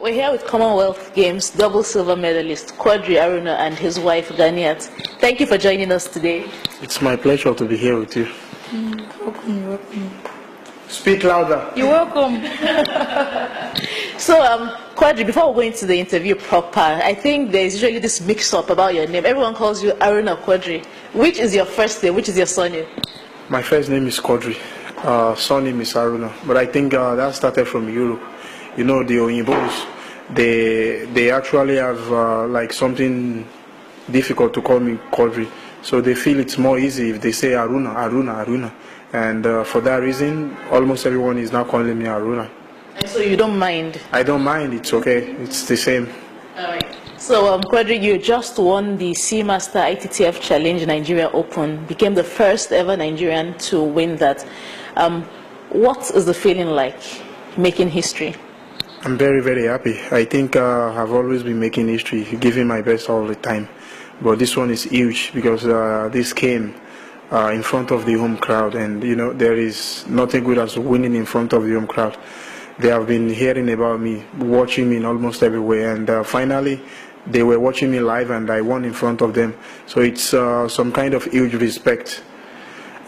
We're here with Commonwealth Games double silver medalist Quadri Aruna and his wife Ganiat. Thank you for joining us today. It's my pleasure to be here with you. Welcome. Speak louder. You're welcome. So, Quadri, before we go into the interview proper, I think there's usually this mix-up about your name. Everyone calls you Aruna Quadri. Which is your first name? Which is your surname? My first name is Quadri. Surname is Aruna. But I think that started from Europe. You know, the Oyinbos, they actually have like something difficult to call me Quadri. So they feel it's more easy if they say Aruna. And for that reason, almost everyone is now calling me Aruna. And so you don't mind? I don't mind. It's okay. It's the same. All right. So, Quadri, you just won the Seamaster ITTF Challenge Nigeria Open, became the first ever Nigerian to win that. What is the feeling like, making history? I'm very, very happy. I think I've always been making history, giving my best all the time. But this one is huge because this came in front of the home crowd, and you know there is nothing good as winning in front of the home crowd. They have been hearing about me, watching me in almost everywhere, and finally they were watching me live, and I won in front of them. So it's some kind of huge respect.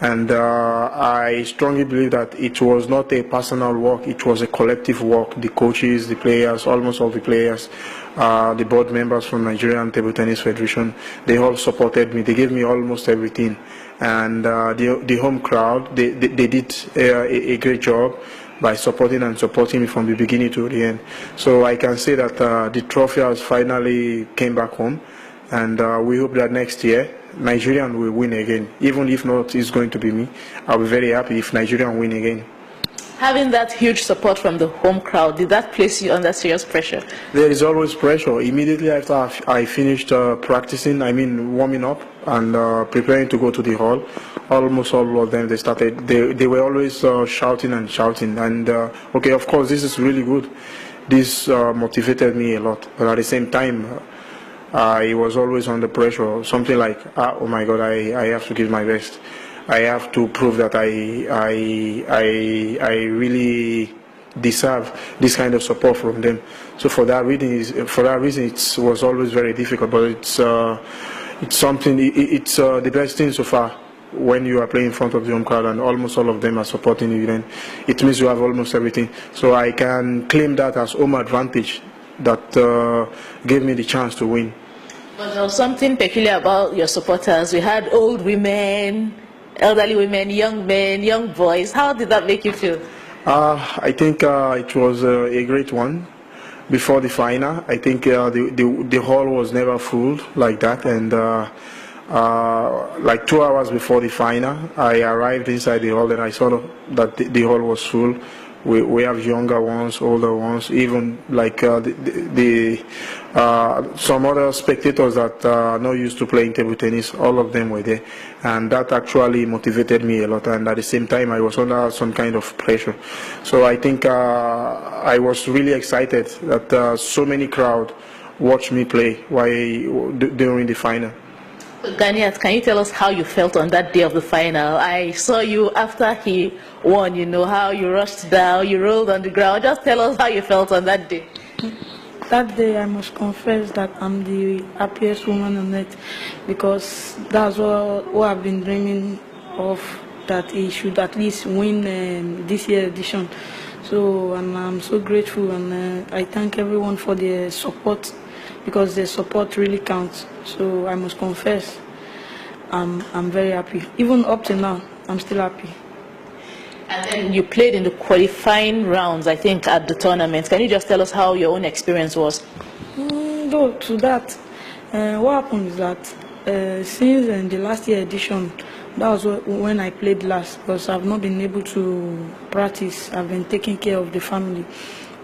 And I strongly believe that it was not a personal work, it was a collective work. The coaches, the players, almost all the players, the board members from Nigerian Table Tennis Federation, they all supported me. They gave me almost everything. And the home crowd, they did a great job by supporting me from the beginning to the end. So I can say that the trophy has finally came back home. And we hope that next year, Nigerian will win again. Even if not, it's going to be me. I'll be very happy if Nigerian win again. Having that huge support from the home crowd, did that place you under serious pressure? There is always pressure. Immediately after I finished practicing, warming up and preparing to go to the hall, almost all of them, they were always shouting. And okay, of course, this is really good. This motivated me a lot. But at the same time, I was always under pressure, something like, oh my God, I have to give my best. I have to prove that I really deserve this kind of support from them. So for that reason, it was always very difficult. But it's the best thing so far. When you are playing in front of the home crowd and almost all of them are supporting you, then it means you have almost everything. So I can claim that as home advantage that gave me the chance to win. But there was something peculiar about your supporters. We had old women, elderly women, young men, young boys. How did that make you feel? I think it was a great one. Before the final, I think the hall was never full like that, and like 2 hours before the final, I arrived inside the hall and I saw that the hall was full. We have younger ones, older ones, even like some other spectators that are not used to playing table tennis. All of them were there, and that actually motivated me a lot. And at the same time, I was under some kind of pressure. So I think I was really excited that so many crowd watched me play during the final. Ganiat, can you tell us how you felt on that day of the final? I saw you after he won, you know, how you rushed down, you rolled on the ground. Just tell us how you felt on that day. That day, I must confess that I'm the happiest woman on earth, because that's what I've been dreaming of, that he should at least win this year's edition. So, and I'm so grateful, and I thank everyone for their support, because their support really counts. So I must confess, I'm very happy. Even up to now, I'm still happy. And then you played in the qualifying rounds, I think, at the tournament. Can you just tell us how your own experience was? Though to that, what happened is that since the last year edition, that was when I played last, because I've not been able to practice. I've been taking care of the family.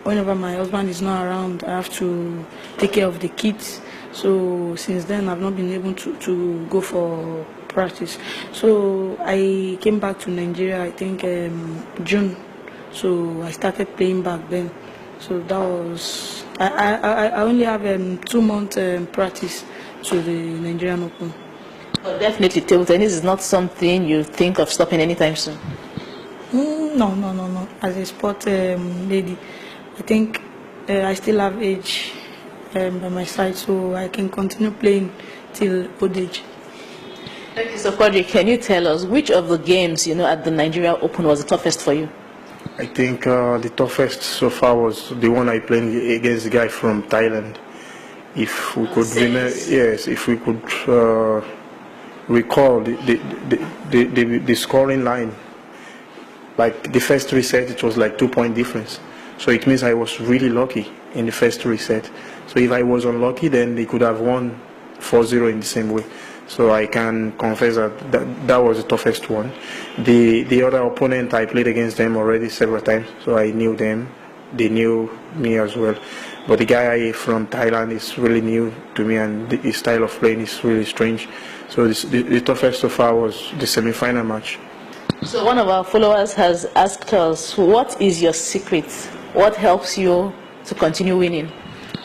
Whenever my husband is not around, I have to take care of the kids. So since then, I've not been able to go for practice. So I came back to Nigeria, I think June. So I started playing back then. So that was, I only have 2 months practice to the Nigerian Open. But definitely table tennis is not something you think of stopping anytime soon. No. As a sport lady, I think I still have age by my side, so I can continue playing till old age. Thank you. So, Quadri, can you tell us which of the games, at the Nigeria Open was the toughest for you? I think the toughest so far was the one I played against the guy from Thailand. If we could remember, yes, if we could recall the scoring line, like the first 3 sets, it was like 2-point difference. So it means I was really lucky in the first 3 sets. So if I was unlucky, then they could have won 4-0 in the same way. So I can confess that was the toughest one. The other opponent, I played against them already several times, so I knew them. They knew me as well. But the guy from Thailand is really new to me, and his style of playing is really strange. So the toughest so far was the semi-final match. So one of our followers has asked us, what is your secret? What helps you to continue winning?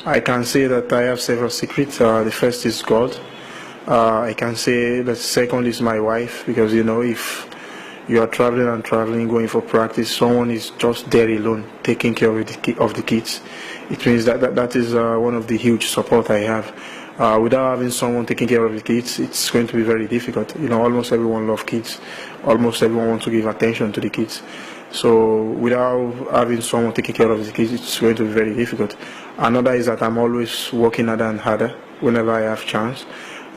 I can say that I have several secrets. The first is God. I can say the second is my wife, because if you are traveling, going for practice, someone is just there alone, taking care of the kids. It means that is one of the huge support I have. Without having someone taking care of the kids, it's going to be very difficult. Almost everyone loves kids. Almost everyone wants to give attention to the kids. So without having someone taking care of the kids, it's going to be very difficult. Another is that I'm always working harder and harder whenever I have chance.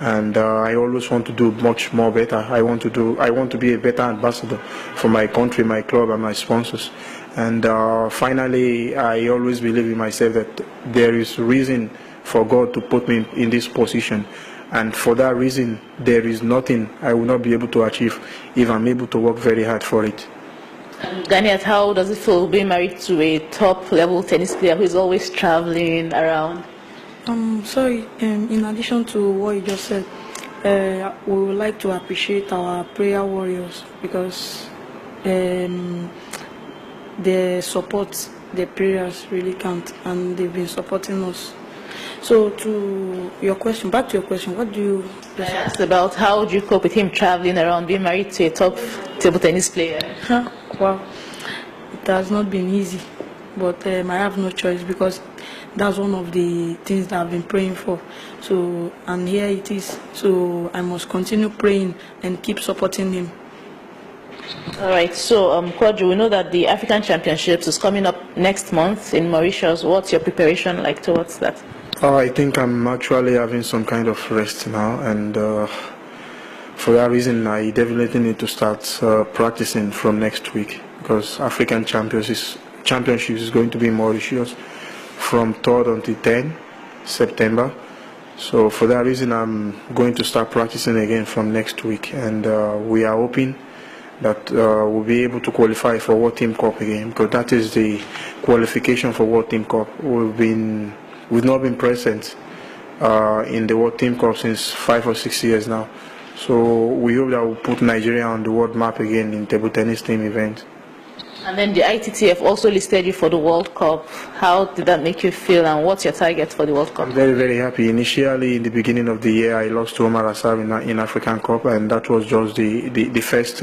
And I always want to do much more better. I want to be a better ambassador for my country, my club, and my sponsors. And finally, I always believe in myself that there is reason for God to put me in this position. And for that reason, there is nothing I will not be able to achieve if I'm able to work very hard for it. Ganiat, how does it feel being married to a top-level tennis player who is always traveling around? Sorry, in addition to what you just said, we would like to appreciate our prayer warriors, because their support, their prayers really count, and they've been supporting us. So back to your question, what do you... I asked about how do you cope with him traveling around, being married to a top table tennis player? Well, it has not been easy, but I have no choice, because that's one of the things that I've been praying for. So, and here it is. So I must continue praying and keep supporting him. All right. So, Quadri, we know that the African Championships is coming up next month in Mauritius. What's your preparation like towards that? I think I'm actually having some kind of rest now, and for that reason, I definitely need to start practicing from next week, because African Championships is going to be in Mauritius from 3rd until 10th September. So for that reason, I'm going to start practicing again from next week, and we are hoping that we'll be able to qualify for World Team Cup again, because that is the qualification for World Team Cup. We've not been present in the World Team Cup since 5 or 6 years now. So we hope that we'll put Nigeria on the world map again in table tennis team event. And then the ITTF also listed you for the World Cup. How did that make you feel, and what's your target for the World Cup? I'm very, very happy. Initially, in the beginning of the year, I lost to Omar Asar in African Cup, and that was just the first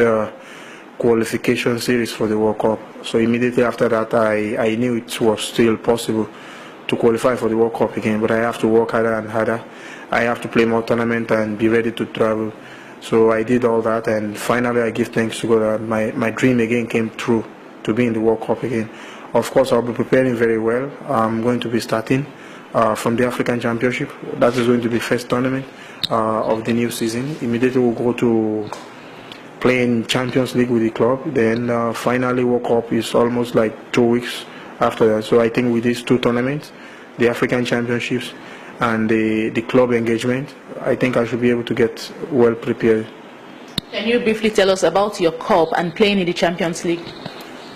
qualification series for the World Cup. So immediately after that, I knew it was still possible to qualify for the World Cup again, but I have to work harder and harder. I have to play more tournament and be ready to travel. So I did all that, and finally I give thanks to God that my dream again came true, to be in the World Cup again. Of course, I'll be preparing very well. I'm going to be starting from the African Championship. That is going to be first tournament of the new season. Immediately we'll go to playing Champions League with the club. Then finally World Cup is almost like 2 weeks after that. So I think with these 2 tournaments, the African Championships and the club engagement, I think I should be able to get well prepared. Can you briefly tell us about your cup and playing in the Champions League?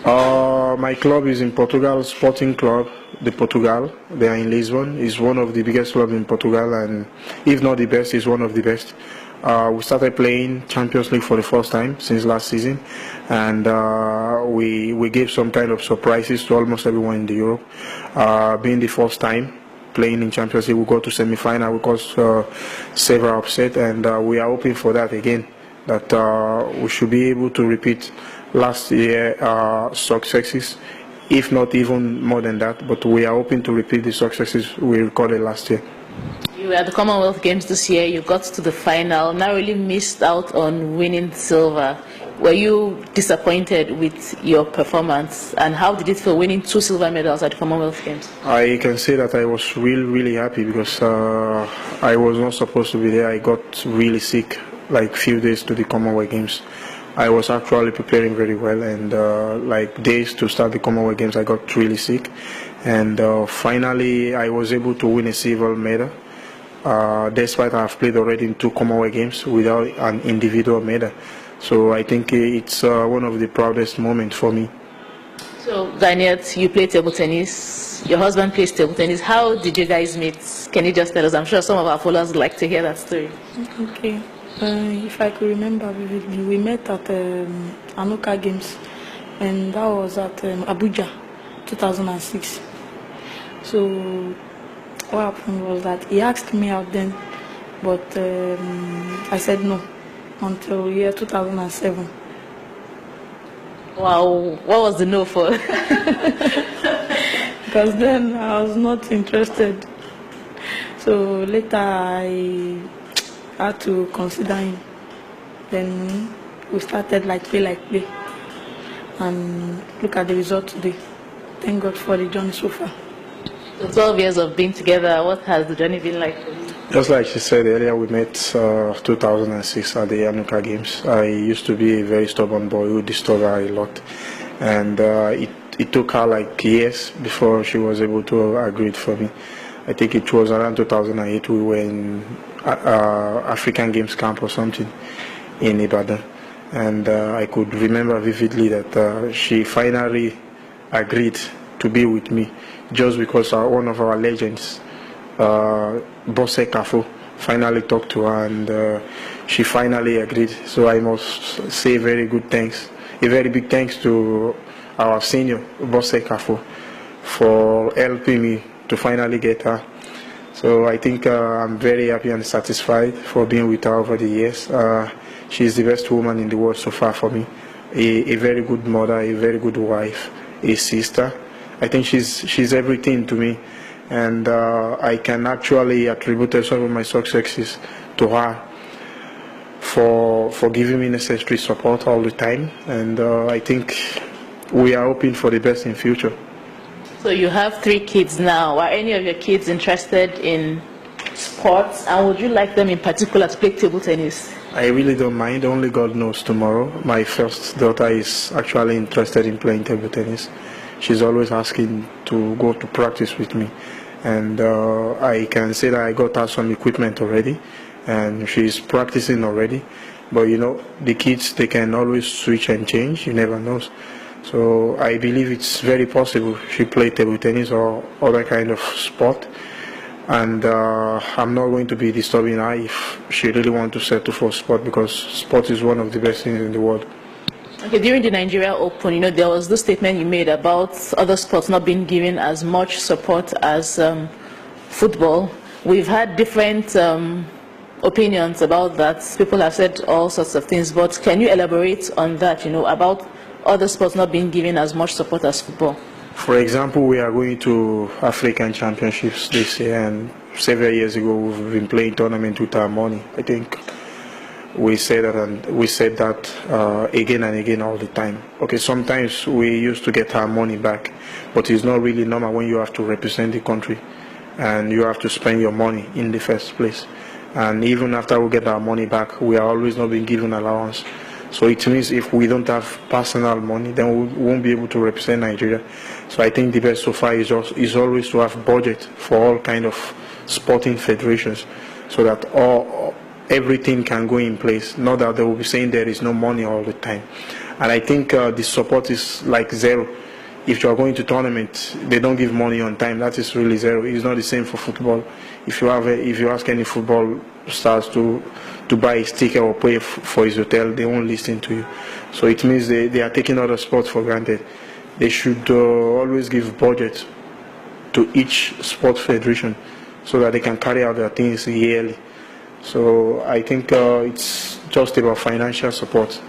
My club is in Portugal, Sporting Club de Portugal. They are in Lisbon. It's one of the biggest clubs in Portugal, and if not the best, it's one of the best. We started playing Champions League for the first time since last season, and we gave some kind of surprises to almost everyone in the Europe. Being the first time playing in Champions League, we go to semi-final, we caused several upset, and we are hoping for that again, that we should be able to repeat last year successes if not even more than that. But we are hoping to repeat the successes we recorded last year. You were at the Commonwealth Games this year. You got to the final, narrowly missed out on winning silver. Were you disappointed with your performance? And how did it feel winning 2 silver medals at the Commonwealth Games? I can say that I was really happy because I was not supposed to be there. I got really sick like few days to the Commonwealth Games. I was actually preparing very well, and like days to start the Commonwealth Games, I got really sick. And finally, I was able to win a silver medal, despite I have played already in 2 Commonwealth Games without an individual medal. So I think it's one of the proudest moments for me. So, Garnier, you play table tennis. Your husband plays table tennis. How did you guys meet? Can you just tell us? I'm sure some of our followers would like to hear that story. Okay. If I could remember vividly, we met at Anuka Games, and that was at Abuja, 2006. So what happened was that he asked me out then, but I said no until year 2007. Wow, what was the no for? Because then I was not interested. So later I had to consider him. Then we started like play. And look at the result today. Thank God for the journey so far. So 12 years of being together, what has the journey been like for you? Just like she said earlier, we met 2006 at the Anuka Games. I used to be a very stubborn boy who disturbed her a lot. And it took her like years before she was able to agree for me. I think it was around 2008 we were in African Games camp or something in Ibadan. And I could remember vividly that she finally agreed to be with me just because one of our legends, Bosse Kafo, finally talked to her, and she finally agreed. So I must say a very big thanks to our senior, Bosse Kafo, for helping me to finally get her. So I think I'm very happy and satisfied for being with her over the years. She's the best woman in the world so far for me. A very good mother, a very good wife, a sister. I think she's everything to me, and I can actually attribute some of my successes to her for giving me necessary support all the time, and I think we are hoping for the best in future. So you have 3 kids now. Are any of your kids interested in sports, and would you like them in particular to play table tennis? I really don't mind, only God knows tomorrow. My first daughter is actually interested in playing table tennis. She's always asking to go to practice with me, and I can say that I got her some equipment already, and she's practicing already. But you know, the kids, they can always switch and change, you never know. So I believe it's very possible she play table tennis or other kind of sport, and I'm not going to be disturbing her if she really wants to settle for sport, because sport is one of the best things in the world. Okay, during the Nigeria Open, there was this statement you made about other sports not being given as much support as football. We've had different opinions about that. People have said all sorts of things, but can you elaborate on that, about other sports not being given as much support as football? For example, we are going to African Championships this year, and several years ago we've been playing tournament with our money. I think we say that, and we said that again and again all the time. Okay, sometimes we used to get our money back, but it's not really normal when you have to represent the country and you have to spend your money in the first place. And even after we get our money back, we are always not being given allowance. So it means if we don't have personal money, then we won't be able to represent Nigeria. So I think the best so far is always to have budget for all kind of sporting federations, so that everything can go in place. Not that they will be saying there is no money all the time. And I think the support is like zero. If you are going to tournament, they don't give money on time. That is really zero. It's not the same for football. If you ask any football stars to buy his ticket or pay for his hotel, they won't listen to you. So it means they are taking other sports for granted. They should always give budget to each sport federation so that they can carry out their things yearly. So I think it's just about financial support.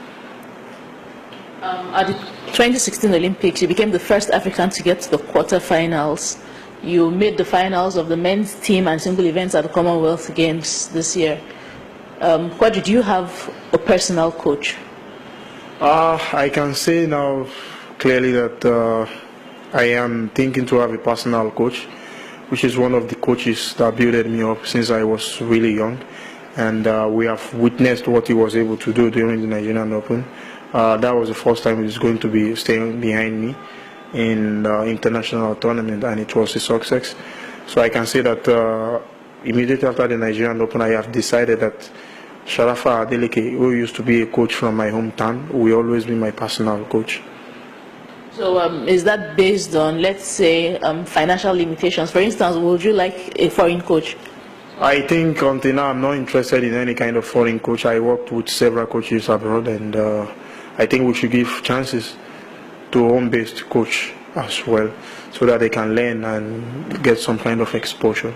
At the 2016 Olympics, you became the first African to get to the quarterfinals. You made the finals of the men's team and single events at the Commonwealth Games this year. Quadri, do you have a personal coach? I can say now clearly that I am thinking to have a personal coach, which is one of the coaches that built me up since I was really young. And we have witnessed what he was able to do during the Nigerian Open. That was the first time he was going to be staying behind me in the international tournament, and it was a success. So I can say that immediately after the Nigerian Open, I have decided that Sharafa Adeleke, who used to be a coach from my hometown, will always be my personal coach. So is that based on, let's say, financial limitations? For instance, would you like a foreign coach? I think until now I'm not interested in any kind of foreign coach. I worked with several coaches abroad, and I think we should give chances to home-based coach as well, so that they can learn and get some kind of exposure.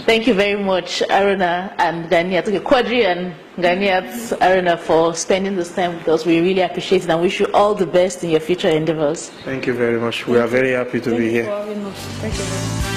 Thank you very much, Aruna and Ganiat. Okay, Quadri and Ganiat, Aruna, for spending this time with us. We really appreciate it and wish you all the best in your future endeavors. Thank you very much. We are very happy to be here. Thank you for having us. Thank you very much.